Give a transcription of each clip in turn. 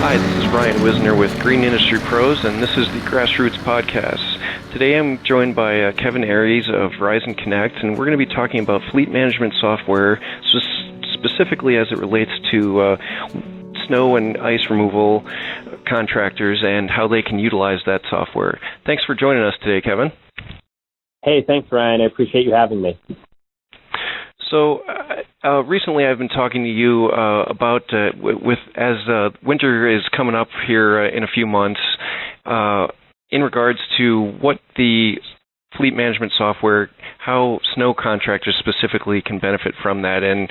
Hi, this is Ryan Whisner with Green Industry Pros, and this is the Grassroots Podcast. Today I'm joined by Kevin Aries of Verizon Connect, and we're going to be talking about fleet management software, specifically as it relates to snow and ice removal contractors and how they can utilize that software. Thanks for joining us today, Kevin. Hey, thanks, Ryan. I appreciate you having me. So recently I've been talking to you about, as winter is coming up here in a few months, in regards to what the fleet management software, how snow contractors specifically can benefit from that, and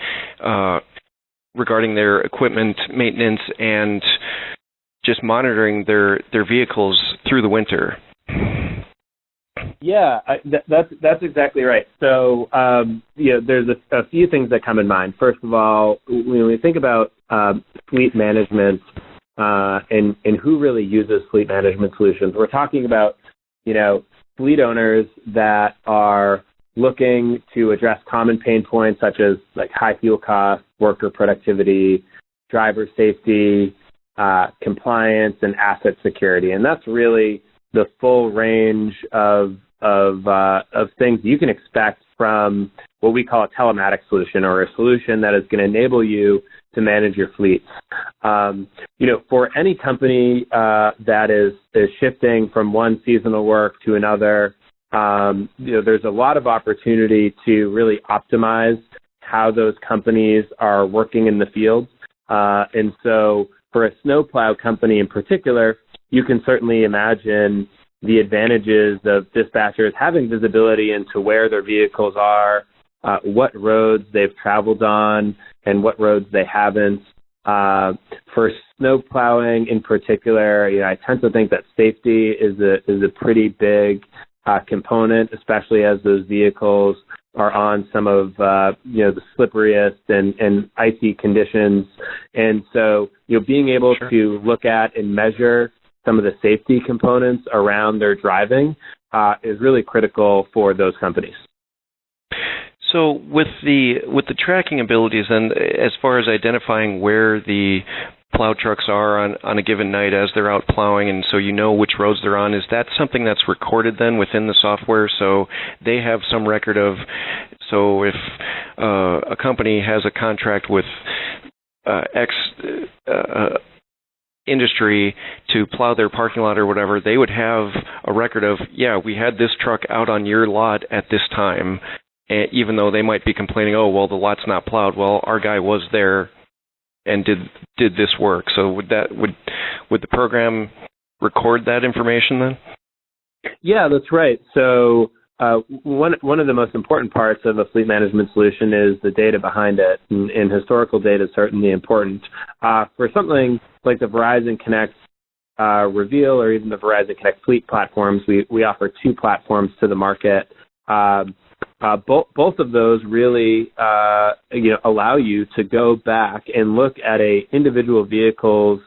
regarding their equipment maintenance and just monitoring their vehicles through the winter. Yeah, that's exactly right. So, there's a few things that come in mind. First of all, when we think about fleet management and who really uses fleet management solutions, we're talking about, fleet owners that are looking to address common pain points such as like high fuel costs, worker productivity, driver safety, compliance, and asset security. And that's really the full range of things you can expect from what we call a telematics solution, or a solution that is going to enable you to manage your fleet. For any company that is shifting from one seasonal work to another, there's a lot of opportunity to really optimize how those companies are working in the field. And so for a snowplow company in particular, you can certainly imagine the advantages of dispatchers having visibility into where their vehicles are, what roads they've traveled on, and what roads they haven't. For snow plowing in particular, I tend to think that safety is a pretty big component, especially as those vehicles are on some of the slipperiest and icy conditions. And so, being able to look at and measure some of the safety components around their driving is really critical for those companies. So with the tracking abilities, and as far as identifying where the plow trucks are on a given night as they're out plowing, and so which roads they're on, is that something that's recorded then within the software, so they have some record of, so if a company has a contract with X industry to plow their parking lot or whatever, they would have a record of, we had this truck out on your lot at this time, and even though they might be complaining, oh, well, the lot's not plowed. Well, our guy was there and did this work. So would the program record that information then? Yeah, that's right. So one of the most important parts of a fleet management solution is the data behind it, and historical data is certainly important. For something like the Verizon Connect Reveal, or even the Verizon Connect Fleet platforms, we offer two platforms to the market. Both of those really allow you to go back and look at a individual vehicle's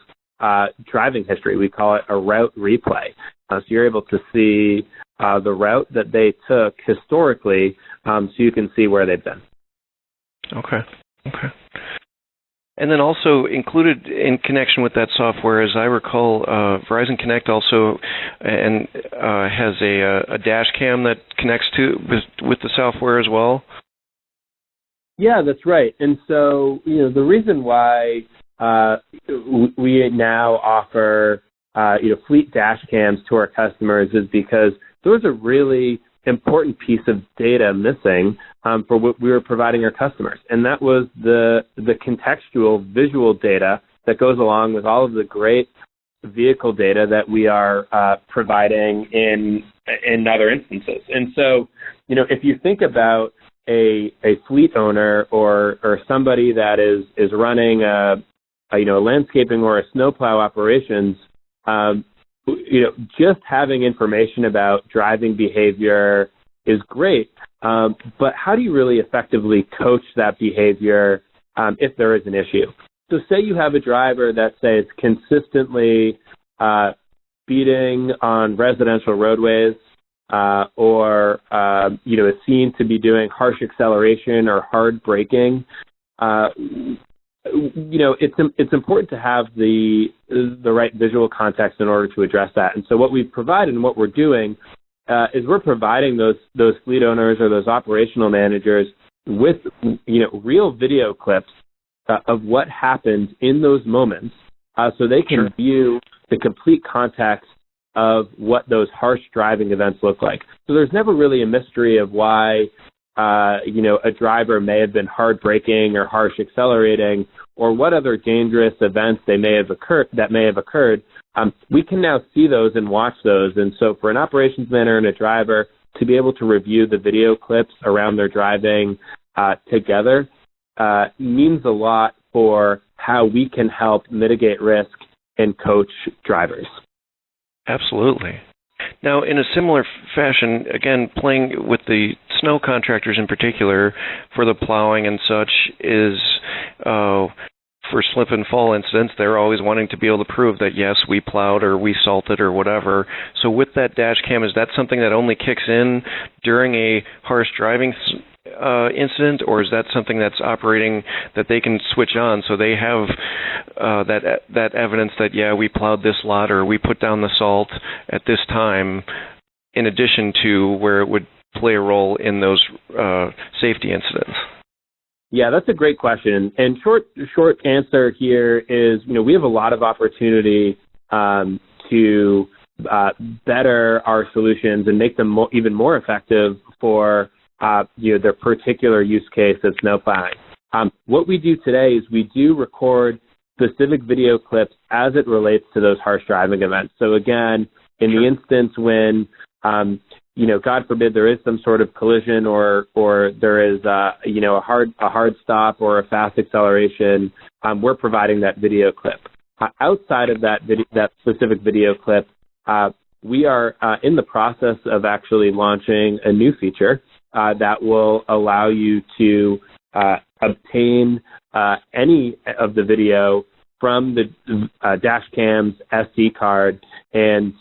driving history. We call it a route replay. So you're able to see the route that they took historically, so you can see where they've been. Okay. And then also included in connection with that software, as I recall, Verizon Connect also has a dash cam that connects with the software as well. Yeah, that's right. And so, the reason why we now offer fleet dash cams to our customers is because there was a really important piece of data missing for what we were providing our customers, and that was the contextual visual data that goes along with all of the great vehicle data that we are providing in other instances. And so, if you think about a fleet owner or somebody that is running a landscaping or a snowplow operations, just having information about driving behavior is great, but how do you really effectively coach that behavior if there is an issue? So say you have a driver that, say, is consistently speeding on residential roadways, or is seen to be doing harsh acceleration or hard braking. it's important to have the right visual context in order to address that. And so what we've provided and what we're doing is we're providing those fleet owners or those operational managers with real video clips of what happened in those moments, so they can view the complete context of what those harsh driving events look like. So there's never really a mystery of why a driver may have been hard braking or harsh accelerating, or what other dangerous events may have occurred. We can now see those and watch those. And so for an operations manager and a driver to be able to review the video clips around their driving together means a lot for how we can help mitigate risk and coach drivers. Absolutely. Now, in a similar fashion, again, playing with the snow contractors in particular for the plowing and such is for slip and fall incidents, they're always wanting to be able to prove that, yes, we plowed or we salted or whatever. So with that dash cam, is that something that only kicks in during a harsh driving incident, or is that something that's operating that they can switch on so they have that evidence that, yeah, we plowed this lot or we put down the salt at this time, in addition to where it would play a role in those safety incidents? Yeah, that's a great question. And short answer here is, we have a lot of opportunity to better our solutions and make them even more effective for their particular use case of snow plowing. What we do today is we do record specific video clips as it relates to those harsh driving events. So again, in the instance when God forbid there is some sort of collision or there is a hard stop or a fast acceleration, we're providing that video clip. Outside of that specific video clip, we are in the process of actually launching a new feature that will allow you to obtain any of the video from the dash cam's SD card and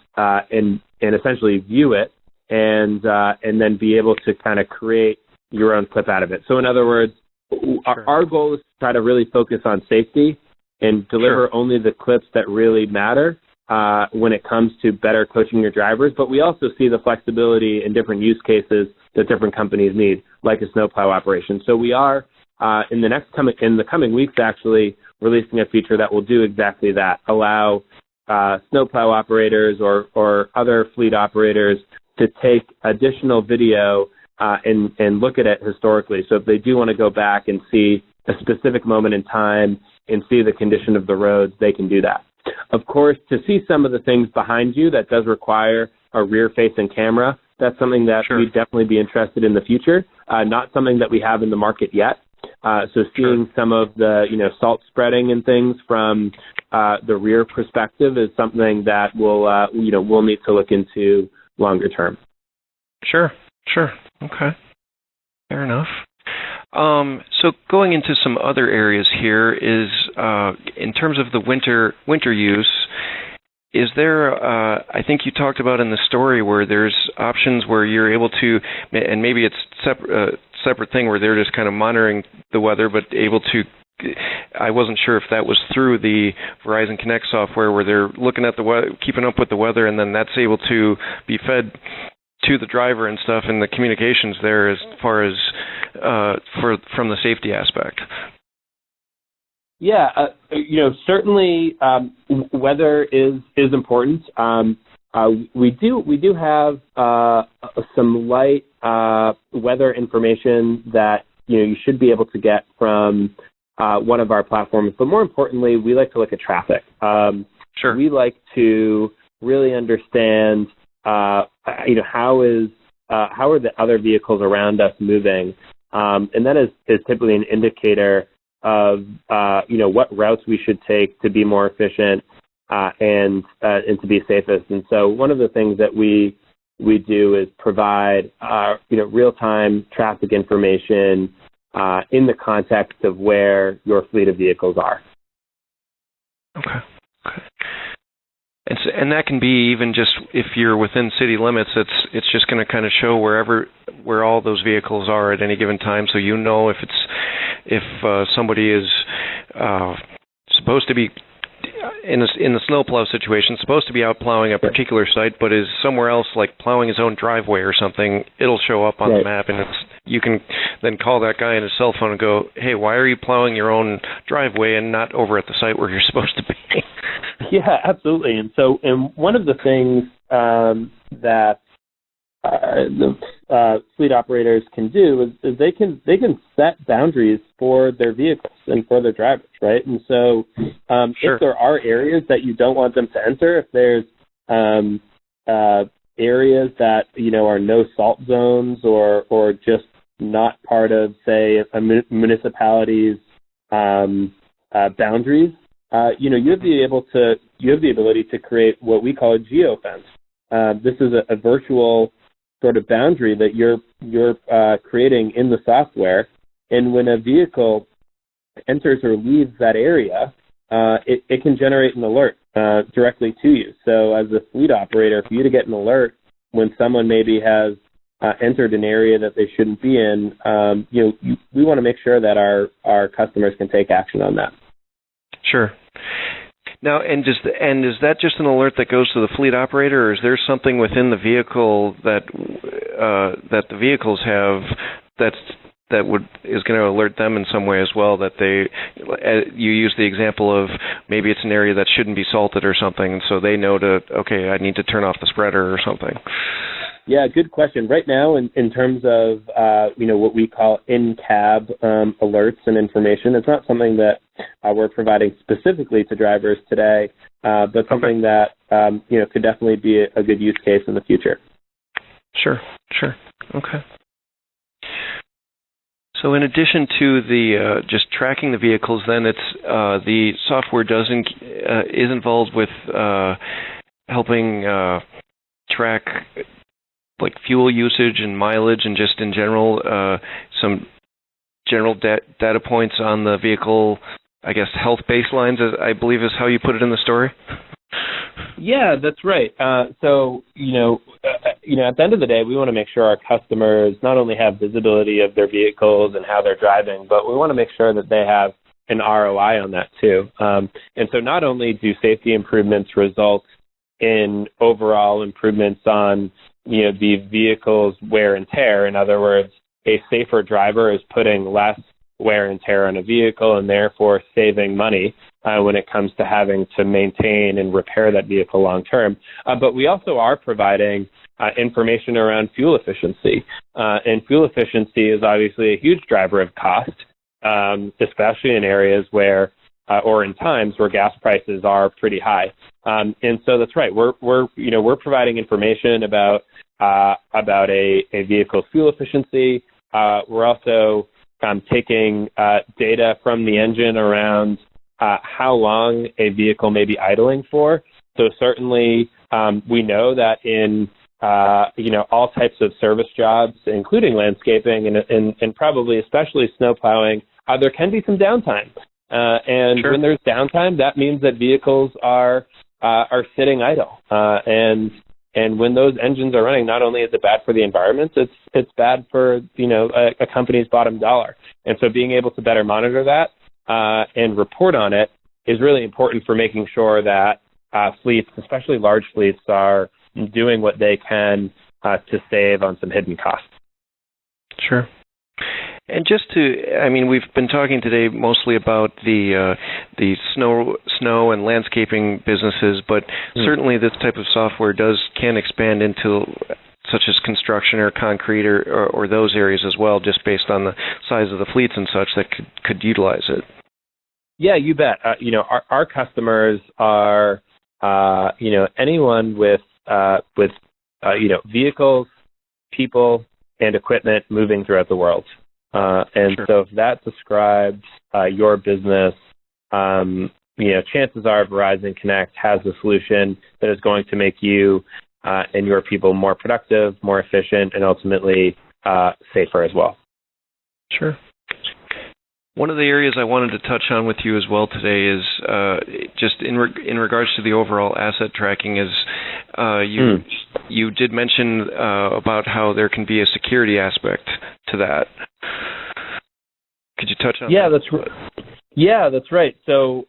essentially view it and then be able to kind of create your own clip out of it. So in other words, our goal is to try to really focus on safety and deliver only the clips that really matter when it comes to better coaching your drivers. But we also see the flexibility in different use cases that different companies need, like a snowplow operation. So we are in the coming weeks actually releasing a feature that will do exactly that, allow snowplow operators or other fleet operators to take additional video and look at it historically. So if they do want to go back and see a specific moment in time and see the condition of the roads, they can do that. Of course, to see some of the things behind you, that does require a rear-facing camera. That's something that we'd definitely be interested in the future, not something that we have in the market yet. So seeing some of the salt spreading and things from the rear perspective is something that we'll need to look into longer term. Sure. Okay. Fair enough. So going into some other areas here is in terms of the winter use, is there, I think you talked about in the story where there's options where you're able to, and maybe it's separate thing where they're just kind of monitoring the weather, but able to, I wasn't sure if that was through the Verizon Connect software where they're looking at the weather, keeping up with the weather, and then that's able to be fed to the driver and stuff, and the communications there as far as from the safety aspect. Yeah, certainly weather is important. We do have some light weather information that you should be able to get from one of our platforms, but more importantly, we like to look at traffic. We like to really understand how are the other vehicles around us moving, and that is typically an indicator of what routes we should take to be more efficient and to be safest. And so one of the things that we do is provide real-time traffic information in the context of where your fleet of vehicles are. Okay. And that can be even just if you're within city limits, it's just going to kind of show where all those vehicles are at any given time, so if it's if somebody is supposed to be in the snowplow situation, supposed to be out plowing a particular site, but is somewhere else, like plowing his own driveway or something, it'll show up on the map, and you can then call that guy on his cell phone and go, hey, why are you plowing your own driveway and not over at the site where you're supposed to be? Yeah, absolutely. And one of the things that the fleet operators can do is they can set boundaries for their vehicles and for their drivers, right? And so if there are areas that you don't want them to enter, if there's areas that are no salt zones or just not part of, say, a municipality's boundaries, you have the ability to create what we call a geofence. This is a virtual sort of boundary that you're creating in the software, and when a vehicle enters or leaves that area, it can generate an alert directly to you. So as a fleet operator, for you to get an alert when someone maybe has entered an area that they shouldn't be in, we want to make sure that our customers can take action on that. Sure. Now, is that just an alert that goes to the fleet operator, or is there something within the vehicle that the vehicles have is going to alert them in some way as well? That you use the example of maybe it's an area that shouldn't be salted or something, and so they know I need to turn off the spreader or something. Yeah, good question. Right now, in terms of what we call in-cab alerts and information, it's not something that we're providing specifically to drivers today, but something that could definitely be a good use case in the future. Sure. Okay. So in addition to the just tracking the vehicles, then it's the software is involved with helping track like fuel usage and mileage, and just in general some general data points on the vehicle. I guess health baselines, I believe, is how you put it in the story. Yeah, that's right. So at the end of the day, we want to make sure our customers not only have visibility of their vehicles and how they're driving, but we want to make sure that they have an ROI on that too. And so not only do safety improvements result in overall improvements on the vehicle's wear and tear. In other words, a safer driver is putting less wear and tear on a vehicle and therefore saving money when it comes to having to maintain and repair that vehicle long term. But we also are providing information around fuel efficiency. And fuel efficiency is obviously a huge driver of cost, especially in areas where or in times where gas prices are pretty high. And so that's right. We're providing information about a vehicle's fuel efficiency. We're also taking data from the engine around how long a vehicle may be idling for. So certainly we know that in all types of service jobs, including landscaping and probably especially snow plowing, there can be some downtime. And when there's downtime, that means that vehicles are sitting idle. And when those engines are running, not only is it bad for the environment, it's bad for a company's bottom dollar. And so being able to better monitor that and report on it is really important for making sure that fleets, especially large fleets, are doing what they can to save on some hidden costs. Sure. And we've been talking today mostly about the snow and landscaping businesses, but certainly this type of software can expand into such as construction or concrete or those areas as well, just based on the size of the fleets and such that could utilize it. Yeah, you bet. Our customers are anyone with vehicles, people, and equipment moving throughout the world. So if that describes your business, chances are Verizon Connect has a solution that is going to make you and your people more productive, more efficient, and ultimately safer as well. Sure. One of the areas I wanted to touch on with you as well today is just in regards to the overall asset tracking is you did mention about how there can be a security aspect to that. Could you touch on that? That's right. So,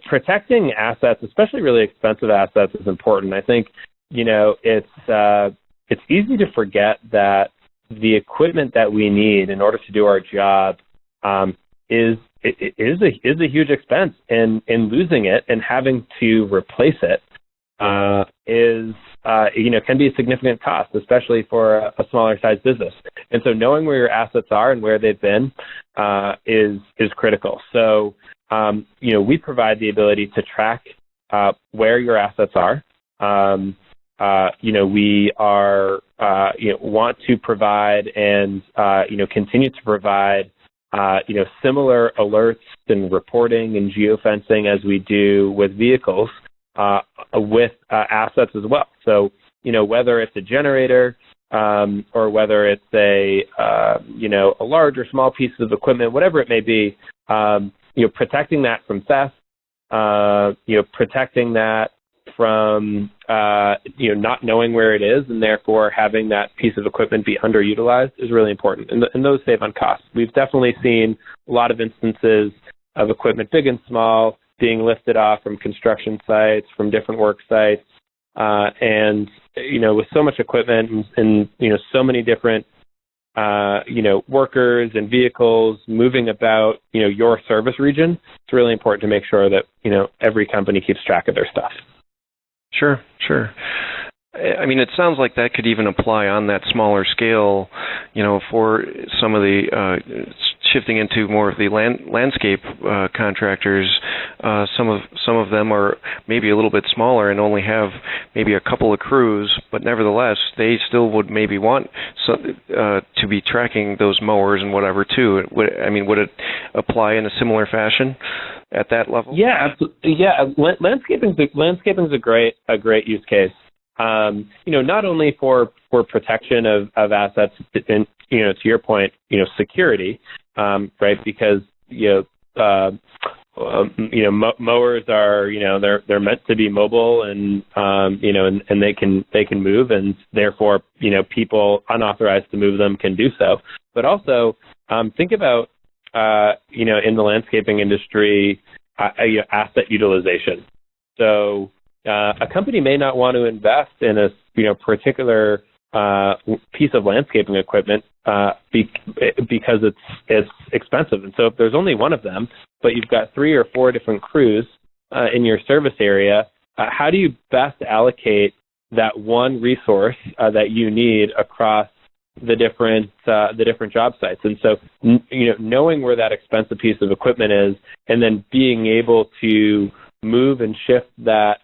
protecting assets, especially really expensive assets, is important. I think, it's easy to forget that the equipment that we need in order to do our job is a huge expense, and losing it and having to replace it can be a significant cost, especially for a smaller size business. And so knowing where your assets are and where they've been is critical. So, we provide the ability to track where your assets are. We are, want to provide and, continue to provide, similar alerts and reporting and geofencing as we do with vehicles, with assets as well. So, whether it's a generator, or whether it's a large or small piece of equipment, whatever it may be, protecting that from theft, protecting that from, not knowing where it is and therefore having that piece of equipment be underutilized is really important. And those save on costs. We've definitely seen a lot of instances of equipment, big and small, being lifted off from construction sites, from different work sites. And, with so much equipment and so many different, workers and vehicles moving about, your service region, it's really important to make sure that, every company keeps track of their stuff. Sure. I mean, it sounds like that could even apply on that smaller scale, for some of the shifting into more of the landscape contractors. Some of them are maybe a little bit smaller and only have maybe a couple of crews, but nevertheless, they still would maybe want to be tracking those mowers and whatever too. Would it apply in a similar fashion at that level? Yeah, absolutely. Yeah, landscaping's a great use case. Not only for protection of assets, and to your point, security, right? Because mowers are they're meant to be mobile, and and they can move, and therefore people unauthorized to move them can do so. But also think about in the landscaping industry, asset utilization. So a company may not want to invest in a particular piece of landscaping equipment because it's expensive. And so if there's only one of them, but you've got 3 or 4 different crews in your service area, how do you best allocate that one resource that you need across the different job sites? And so knowing where that expensive piece of equipment is, and then being able to move and shift that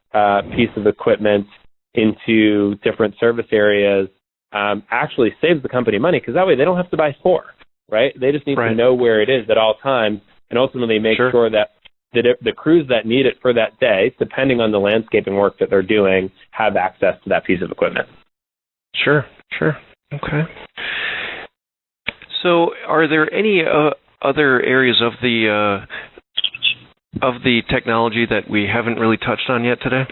piece of equipment into different service areas actually saves the company money, because that way they don't have to buy 4, right? They just need to know where it is at all times, and ultimately make sure that the crews that need it for that day, depending on the landscaping work that they're doing, have access to that piece of equipment. Sure. Okay. So are there any other areas of the technology that we haven't really touched on yet today?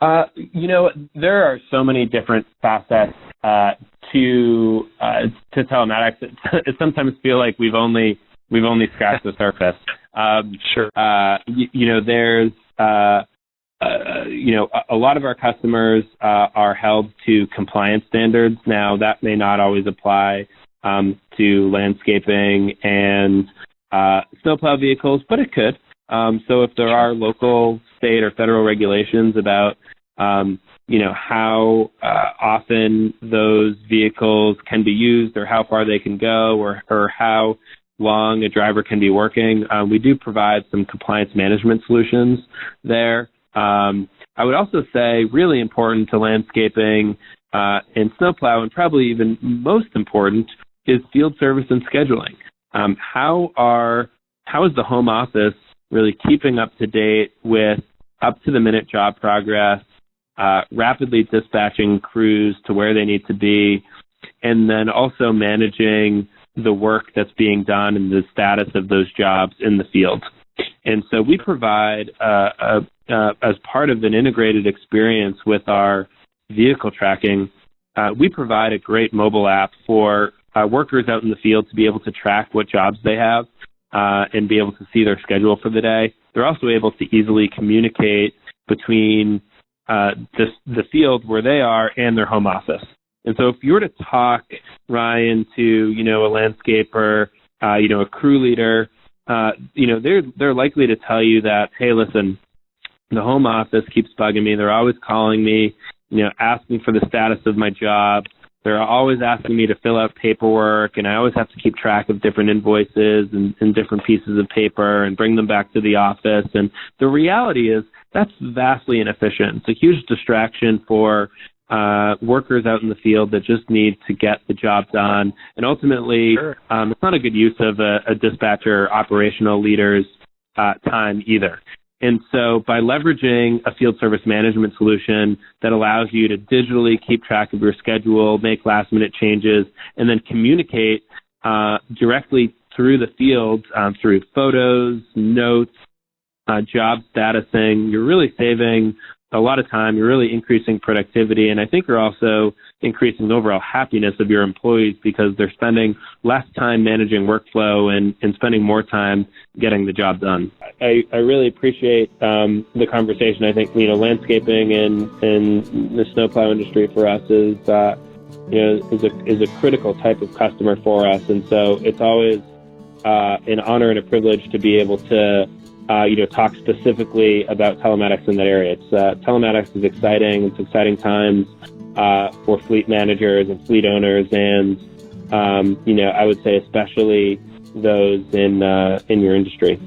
There are so many different facets to telematics. It sometimes feel like we've only scratched the surface. Sure. There's a lot of our customers are held to compliance standards. Now, that may not always apply to landscaping and snowplow vehicles, but it could. So if there are local, state, or federal regulations about, how often those vehicles can be used, or how far they can go, or how long a driver can be working, we do provide some compliance management solutions there. I would also say really important to landscaping and snowplow, and probably even most important, is field service and scheduling. How is the home office really keeping up to date with up-to-the-minute job progress, rapidly dispatching crews to where they need to be, and then also managing the work that's being done and the status of those jobs in the field. And so we provide, as part of an integrated experience with our vehicle tracking, we provide a great mobile app for workers out in the field to be able to track what jobs they have and be able to see their schedule for the day. They're also able to easily communicate between the field where they are and their home office. And so if you were to talk, Ryan, to, a landscaper, a crew leader, they're likely to tell you that, hey, listen, the home office keeps bugging me. They're always calling me, asking for the status of my job. They're always asking me to fill out paperwork, and I always have to keep track of different invoices and different pieces of paper and bring them back to the office. And the reality is that's vastly inefficient. It's a huge distraction for workers out in the field that just need to get the job done. And ultimately, Sure. It's not a good use of a dispatcher operational leader's time either. And so by leveraging a field service management solution that allows you to digitally keep track of your schedule, make last-minute changes, and then communicate directly through the field through photos, notes, job statusing, you're really saving a lot of time. You're really increasing productivity, and I think you're also increasing the overall happiness of your employees because they're spending less time managing workflow and spending more time getting the job done. I really appreciate the conversation. I think landscaping and the snowplow industry for us is a critical type of customer for us, and so it's always an honor and a privilege to be able to talk specifically about telematics in that area. Telematics is exciting. It's exciting times for fleet managers and fleet owners, and I would say especially those in your industry.